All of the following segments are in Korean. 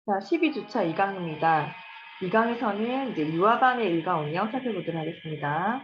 자, 12주차 2강입니다. 2강에서는 이제 유아반의 일과 운영 살펴보도록 하겠습니다.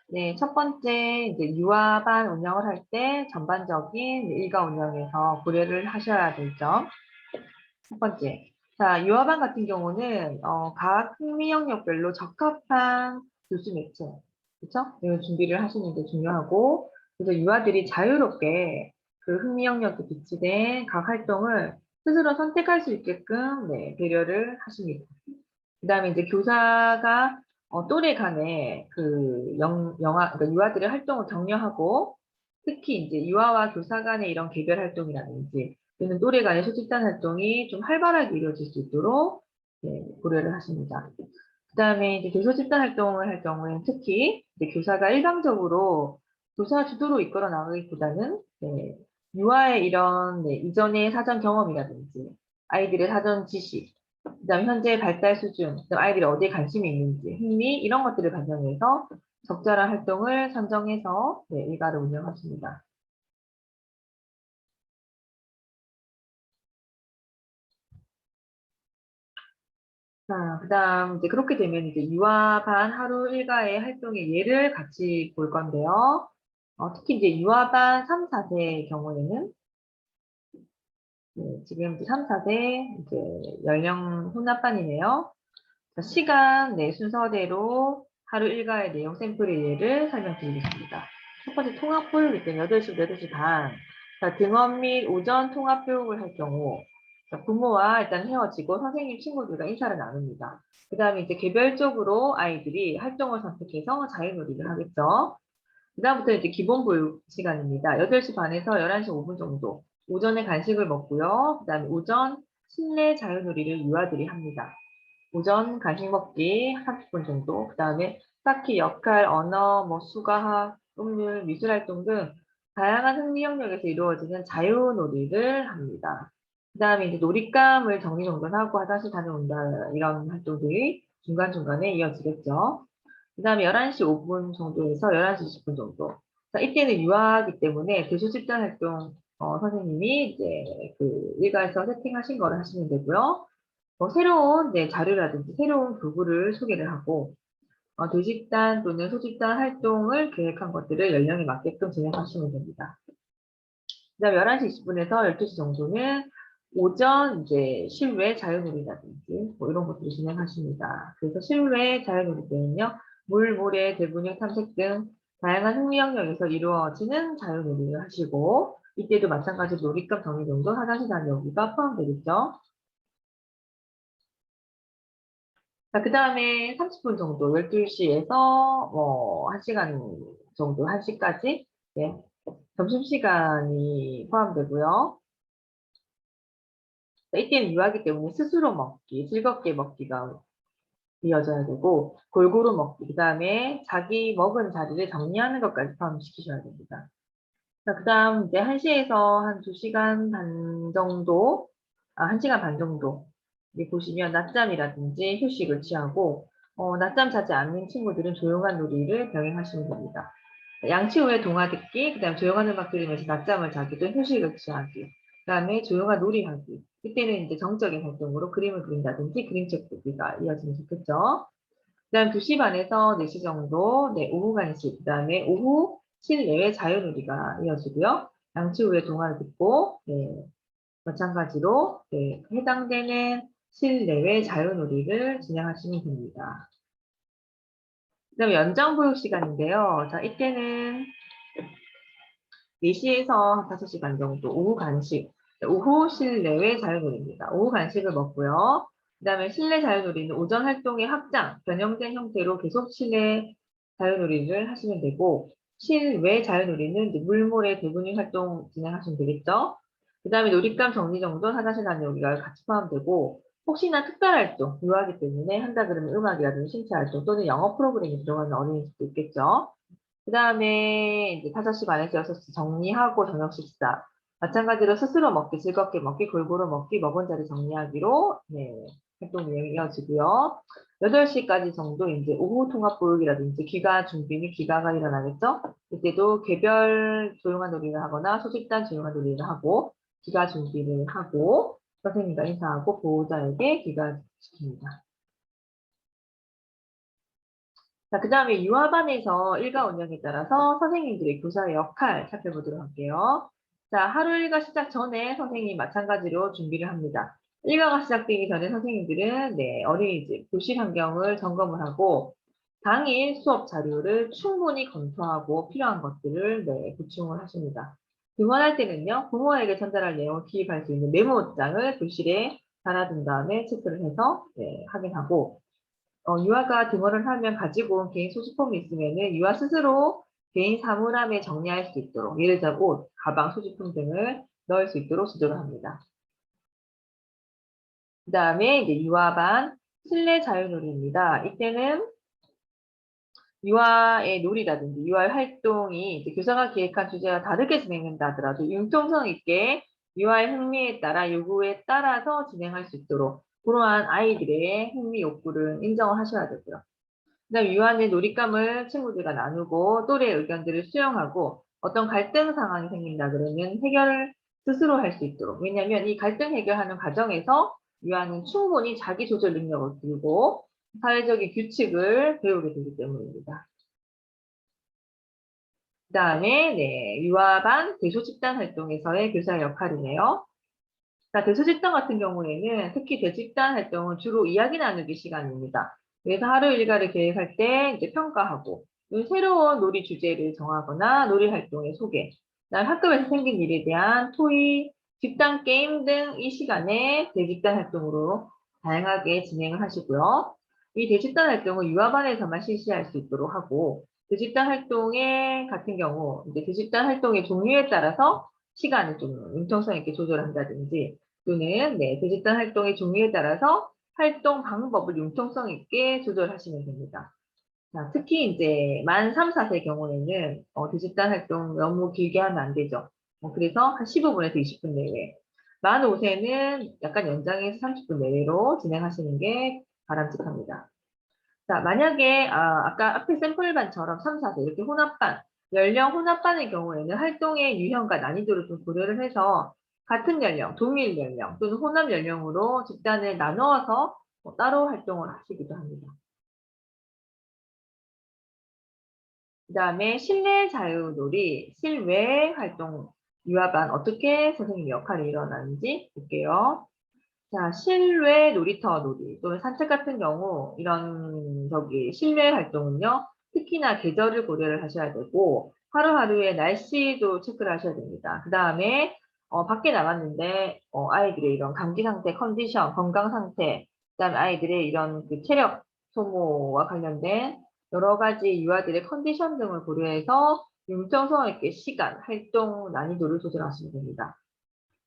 네, 첫 번째, 이제 유아반 운영을 할 때 전반적인 일과 운영에서 고려를 하셔야 될 점. 첫 번째. 자, 유아반 같은 경우는, 각 흥미 영역별로 적합한 교수 매체. 그쵸? 이걸 준비를 하시는 게 중요하고, 그래서 유아들이 자유롭게 그 흥미 영역에 비치된 각 활동을 스스로 선택할 수 있게끔, 네, 배려를 하십니다. 그 다음에 이제 교사가 또래 간에 그러니까 유아들의 활동을 격려하고, 특히 이제 유아와 교사 간의 이런 개별 활동이라든지, 또는 또래 간의 소집단 활동이 좀 활발하게 이루어질 수 있도록, 네, 고려를 하십니다. 그 다음에 이제 교사 집단 활동을 할 경우에는 특히 이제 교사가 일방적으로 교사 주도로 이끌어 나가기보다는, 네, 유아의 이런, 네, 이전의 사전 경험이라든지 아이들의 사전 지식, 그다음 현재 발달 수준, 그다음 아이들이 어디에 관심이 있는지, 흥미 이런 것들을 반영해서 적절한 활동을 선정해서, 네, 일과를 운영하십니다. 자, 그다음 이제 그렇게 되면 이제 유아반 하루 일과의 활동의 예를 같이 볼 건데요. 특히 이제 유아반 3, 4세의 경우에는, 네, 지금 3, 4세 이제 연령 혼합반이네요. 자, 시간 내 순서대로 하루 일과의 내용 샘플의 예를 설명드리겠습니다. 첫 번째 통합교육일 때 8시부터 8시 반. 자, 등원 및 오전 통합교육을 할 경우, 자, 부모와 일단 헤어지고 선생님, 친구들과 인사를 나눕니다. 그 다음에 이제 개별적으로 아이들이 활동을 선택해서 자유놀이를 하겠죠. 그 다음부터 이제 기본 교육 시간입니다. 8시 반에서 11시 5분 정도. 오전에 간식을 먹고요. 그 다음에 오전 실내 자유놀이를 유아들이 합니다. 오전 간식 먹기 30분 정도, 그 다음에 쌓기, 역할, 언어, 수가학, 음률, 미술활동 등 다양한 흥미 영역에서 이루어지는 자유놀이를 합니다. 그 다음에 이제 놀잇감을 정리정돈하고 화장실 다녀온다, 이런 활동들이 중간중간에 이어지겠죠. 그 다음에 11시 5분 정도에서 11시 20분 정도. 자, 이때는 유아이기 때문에 교수 집단 활동, 선생님이 이제 그 일과에서 세팅하신 거를 하시면 되고요. 새로운, 네, 자료라든지 새로운 도구를 소개를 하고, 대집단 또는 소집단 활동을 계획한 것들을 연령에 맞게끔 진행하시면 됩니다. 그 다음 11시 20분에서 12시 정도는 오전 이제 실외 자유놀이라든지 이런 것들을 진행하십니다. 그래서 실외 자유놀이 때는요, 물, 모래, 대분육 탐색 등 다양한 흥미 영역에서 이루어지는 자유놀이를 하시고, 이때도 마찬가지로 놀잇감 정리 정도, 화장실 다녀오기가 포함되겠죠. 자, 그 다음에 30분 정도, 12시에서 1시간 정도, 1시까지, 네, 점심시간이 포함되고요. 자, 이때는 유아기 때문에 스스로 먹기, 즐겁게 먹기가 이어져야 되고, 골고루 먹기, 그 다음에 자기 먹은 자리를 정리하는 것까지 포함시키셔야 됩니다. 자, 그 다음 이제 1시에서 한 2시간 반 정도, 1시간 반 정도, 여기 보시면 낮잠이라든지 휴식을 취하고, 낮잠 자지 않는 친구들은 조용한 놀이를 병행하시면 됩니다. 양치 후에 동화 듣기, 그 다음에 조용한 음악 들으면서 낮잠을 자기 또는 휴식을 취하기, 그 다음에 조용한 놀이하기. 이때는 이제 정적인 활동으로 그림을 그린다든지 그림책 보기가 이어지면 좋겠죠. 그 다음 2시 반에서 4시 정도, 네, 오후 간식, 그 다음에 오후 실내외 자유놀이가 이어지고요. 양치 후에 동화를 듣고, 네, 마찬가지로, 네, 해당되는 실내외 자유놀이를 진행하시면 됩니다. 그 다음에 연장보육 시간인데요. 자, 이때는 4시에서 5시 반 정도, 오후 간식, 오후 실내외 자유놀이입니다. 오후 간식을 먹고요. 그 다음에 실내 자유놀이는 오전 활동의 확장, 변형된 형태로 계속 실내 자유놀이를 하시면 되고, 실외 자유놀이는 이제 물모래 대분유 활동 진행하시면 되겠죠. 그 다음에 놀잇감 정리정돈, 화장실 다녀오기가 같이 포함되고, 혹시나 특별활동, 유아하기 때문에 한다 그러면 음악이라든지 신체활동 또는 영어 프로그램이 들어가는 어린이집도 있겠죠. 그 다음에 이제 5시 반에서 6시 정리하고 저녁 식사. 마찬가지로 스스로 먹기, 즐겁게 먹기, 골고루 먹기, 먹은 자리 정리하기로, 네, 활동 내용이 이어지고요. 8시까지 정도 이제 오후 통합 보육이라든지 귀가 준비 및 귀가가 일어나겠죠? 이때도 개별 조용한 놀이를 하거나 소집단 조용한 놀이를 하고, 귀가 준비를 하고, 선생님과 인사하고 보호자에게 귀가시킵니다. 자, 그 다음에 유아반에서 일과 운영에 따라서 선생님들의 교사의 역할 살펴보도록 할게요. 자, 하루 일과 시작 전에 선생님이 마찬가지로 준비를 합니다. 일과가 시작되기 전에 선생님들은 어린이집, 교실 환경을 점검을 하고 당일 수업 자료를 충분히 검토하고 필요한 것들을 보충을 하십니다. 등원할 때는요, 부모에게 전달할 내용을 기입할 수 있는 메모장을 교실에 달아둔 다음에 체크를 해서 확인하고 유아가 등원을 하면 가지고 온 개인 소지품이 있으면은 유아 스스로 개인 사물함에 정리할 수 있도록 예를 들어 옷, 가방, 소지품 등을 넣을 수 있도록 지도를 합니다. 그 다음에 이제 유아반 실내 자유놀이입니다. 이때는 유아의 놀이라든지 유아의 활동이 이제 교사가 기획한 주제와 다르게 진행된다 하더라도 융통성 있게 유아의 흥미에 따라 요구에 따라서 진행할 수 있도록 그러한 아이들의 흥미 욕구를 인정을 하셔야 되고요. 그다음에 유아의 놀잇감을 친구들과 나누고 또래의 의견들을 수용하고 어떤 갈등 상황이 생긴다 그러면 해결을 스스로 할 수 있도록. 왜냐하면 이 갈등 해결하는 과정에서 유아는 충분히 자기 조절 능력을 기르고 사회적인 규칙을 배우게 되기 때문입니다. 그다음에 유아반 대소집단 활동에서의 교사의 역할이네요. 자, 대소집단 같은 경우에는 특히 대집단 활동은 주로 이야기 나누기 시간입니다. 그래서 하루 일과를 계획할 때 이제 평가하고 새로운 놀이 주제를 정하거나 놀이 활동의 소개, 그다음 학급에서 생긴 일에 대한 토의, 집단 게임 등 이 시간에 대집단 활동으로 다양하게 진행을 하시고요. 이 대집단 활동은 유아반에서만 실시할 수 있도록 하고 대집단 활동의 같은 경우 이제 대집단 활동의 종류에 따라서 시간을 좀 융통성 있게 조절한다든지 또는 대집단 활동의 종류에 따라서 활동 방법을 융통성 있게 조절하시면 됩니다. 자, 특히 이제 만 3, 4세 경우에는 대집단 활동 너무 길게 하면 안 되죠. 그래서 한 15분에서 20분 내외. 만 5세는 약간 연장해서 30분 내외로 진행하시는 게 바람직합니다. 자, 만약에 아까 앞에 샘플반처럼 3, 4세 이렇게 혼합반, 연령 혼합반의 경우에는 활동의 유형과 난이도를 좀 고려를 해서 같은 연령, 동일 연령 또는 혼합 연령으로 집단을 나누어서 따로 활동을 하시기도 합니다. 그 다음에 실내 자유놀이, 실외 활동 유아반 어떻게 선생님 역할이 일어나는지 볼게요. 자, 실외 놀이터 놀이 또는 산책 같은 경우 이런 실외 활동은요. 특히나 계절을 고려를 하셔야 되고 하루하루의 날씨도 체크를 하셔야 됩니다. 그 다음에 밖에 나갔는데 아이들의 이런 감기 상태, 컨디션, 건강 상태, 그다음에 아이들의 이런 그 체력 소모와 관련된 여러 가지 유아들의 컨디션 등을 고려해서 융통성 있게 시간, 활동 난이도를 조절하시면 됩니다.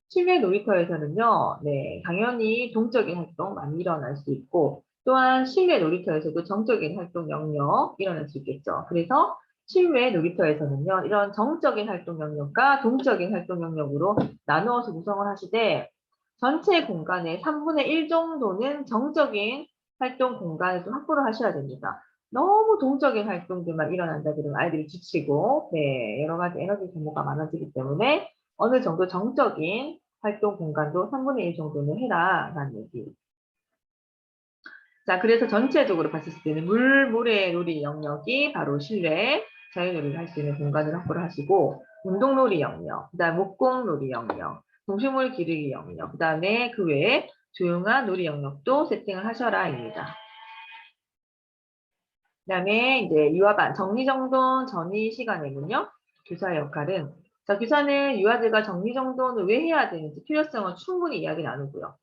실내 놀이터에서는요, 당연히 동적인 활동 많이 일어날 수 있고, 또한 실내 놀이터에서도 정적인 활동 영역 일어날 수 있겠죠. 그래서 실외 놀이터에서는요, 이런 정적인 활동 영역과 동적인 활동 영역으로 나누어서 구성을 하시되, 전체 공간의 3분의 1 정도는 정적인 활동 공간을 좀 확보를 하셔야 됩니다. 너무 동적인 활동들만 일어난다 그러면 아이들이 지치고, 여러 가지 에너지 소모가 많아지기 때문에 어느 정도 정적인 활동 공간도 3분의 1 정도는 해라라는 얘기. 자, 그래서 전체적으로 봤을 때는 모래 놀이 영역이 바로 실내 자유놀이를 할 수 있는 공간을 확보를 하시고 운동놀이 영역, 그다음 목공놀이 영역, 동식물 기르기 영역, 그다음에 그 외에 조용한 놀이 영역도 세팅을 하셔라입니다. 그다음에 이제 유아반 정리정돈 전이 시간에는요. 교사의 역할은 자, 교사는 유아들과 정리정돈을 왜 해야 되는지 필요성을 충분히 이야기 나누고요.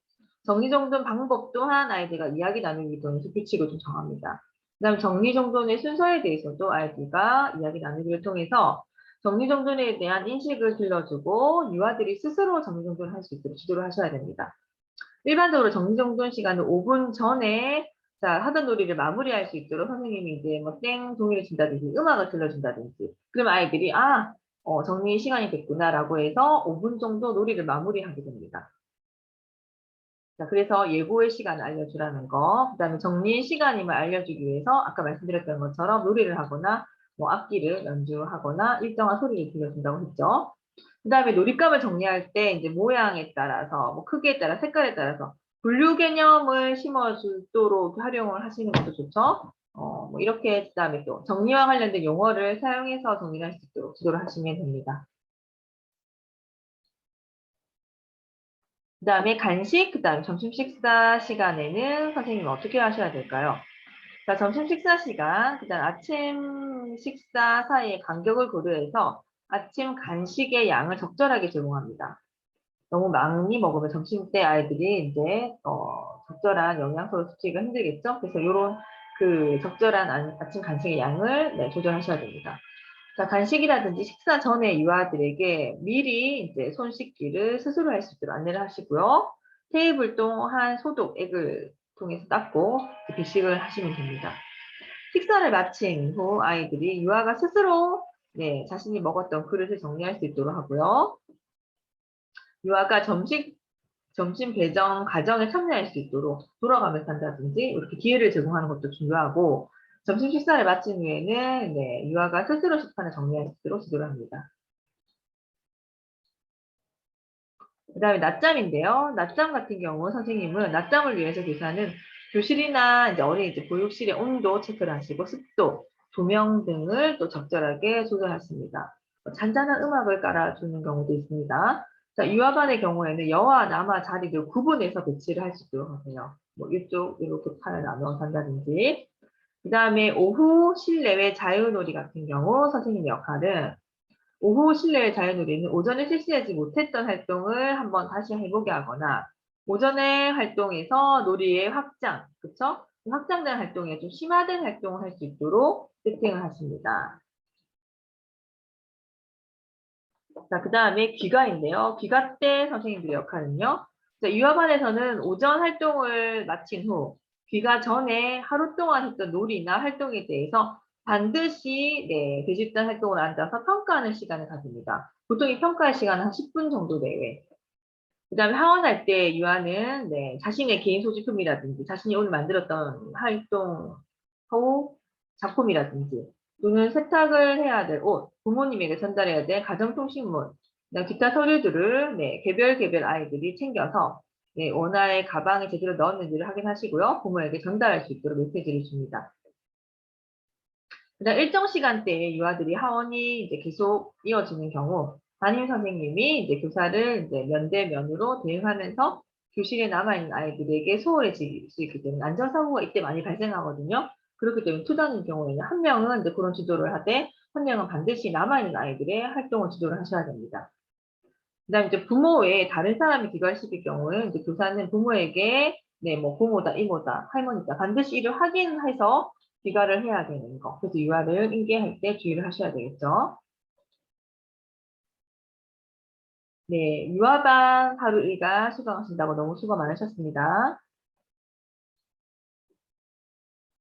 정리정돈 방법 또한 아이들과 이야기 나누기 통해서 규칙을 좀 정합니다. 그다음 정리정돈의 순서에 대해서도 아이들과 이야기 나누기를 통해서 정리정돈에 대한 인식을 길러주고 유아들이 스스로 정리정돈을 할 수 있도록 지도를 하셔야 됩니다. 일반적으로 정리정돈 시간은 5분 전에 자, 하던 놀이를 마무리할 수 있도록 선생님이 이제 뭐 땡 종이를 준다든지 음악을 들려준다든지 그러면 아이들이 정리 시간이 됐구나라고 해서 5분 정도 놀이를 마무리하게 됩니다. 자, 그래서 예고의 시간을 알려주라는 거, 그 다음에 정리 시간임을 알려주기 위해서 아까 말씀드렸던 것처럼 놀이를 하거나 뭐 악기를 연주하거나 일정한 소리를 들려준다고 했죠. 그 다음에 놀잇감을 정리할 때 이제 모양에 따라서, 뭐 크기에 따라, 색깔에 따라서 분류 개념을 심어주도록 활용을 하시는 것도 좋죠. 뭐 이렇게 그 다음에 또 정리와 관련된 용어를 사용해서 정리를 할 수 있도록 지도를 하시면 됩니다. 그 다음에 간식, 그 다음에 점심 식사 시간에는 선생님이 어떻게 하셔야 될까요? 자, 점심 식사 시간, 그 다음 아침 식사 사이의 간격을 고려해서 아침 간식의 양을 적절하게 제공합니다. 너무 많이 먹으면 점심 때 아이들이 이제 적절한 영양소 섭취가 힘들겠죠. 그래서 이런 그 적절한 아침 간식의 양을 조절하셔야 됩니다. 자, 간식이라든지 식사 전에 유아들에게 미리 이제 손 씻기를 스스로 할 수 있도록 안내를 하시고요. 테이블 또한 소독액을 통해서 닦고 배식을 하시면 됩니다. 식사를 마친 후 아이들이 유아가 스스로 자신이 먹었던 그릇을 정리할 수 있도록 하고요. 유아가 점심 배정 과정에 참여할 수 있도록 돌아가면서 한다든지 이렇게 기회를 제공하는 것도 중요하고 점심 식사를 마친 후에는 유아가 스스로 식판을 정리할 수 있도록 지도를 합니다. 그 다음에 낮잠인데요. 낮잠 같은 경우 선생님은 낮잠을 위해서 교사는 교실이나 이제 어린이집 보육실의 온도 체크를 하시고 습도, 조명 등을 또 적절하게 조절하십니다. 잔잔한 음악을 깔아주는 경우도 있습니다. 자, 유아반의 경우에는 여와 남아 자리를 구분해서 배치를 할 수 있도록 하세요. 뭐 이쪽 이렇게 판을 나눠서 한다든지. 그 다음에 오후 실내외 자유놀이 같은 경우 선생님 역할은 오후 실내 자유놀이는 오전에 실시하지 못했던 활동을 한번 다시 해보게 하거나 오전의 활동에서 놀이의 확장, 그쵸? 확장된 활동에 좀 심화된 활동을 할 수 있도록 세팅을 하십니다. 자, 그 다음에 귀가인데요. 귀가 때 선생님들의 역할은요. 자, 유아반에서는 오전 활동을 마친 후 귀가 전에 하루 동안 했던 놀이나 활동에 대해서 반드시 대집단 활동을 앉아서 평가하는 시간을 가집니다. 보통 이 평가할 시간은 한 10분 정도 내외. 그 다음에 하원할 때 유아는 자신의 개인 소지품이라든지 자신이 오늘 만들었던 활동 후 작품이라든지 또는 세탁을 해야 될 옷, 부모님에게 전달해야 될 가정통신물, 기타 서류들을 개별 아이들이 챙겨서 원화의 가방에 제대로 넣었는지를 확인하시고요. 부모에게 전달할 수 있도록 메시지를 줍니다. 그다음 일정 시간대에 유아들이 하원이 이제 계속 이어지는 경우 담임 선생님이 이제 교사를 이제 면대면으로 대응하면서 교실에 남아있는 아이들에게 소홀해질 수 있기 때문에 안전사고가 이때 많이 발생하거든요. 그렇기 때문에 투단인 경우에는 한 명은 이제 그런 지도를 하되 한 명은 반드시 남아있는 아이들의 활동을 지도를 하셔야 됩니다. 그다음에 이제 부모 외에 다른 사람이 귀가시킬 경우는 이제 교사는 부모에게 뭐 고모다, 이모다, 할머니다 반드시 이를 확인해서 귀가를 해야 되는 거. 그래서 유아를 인계할 때 주의를 하셔야 되겠죠. 네, 유아반 하루 일과 수강하신다고 너무 수고 많으셨습니다.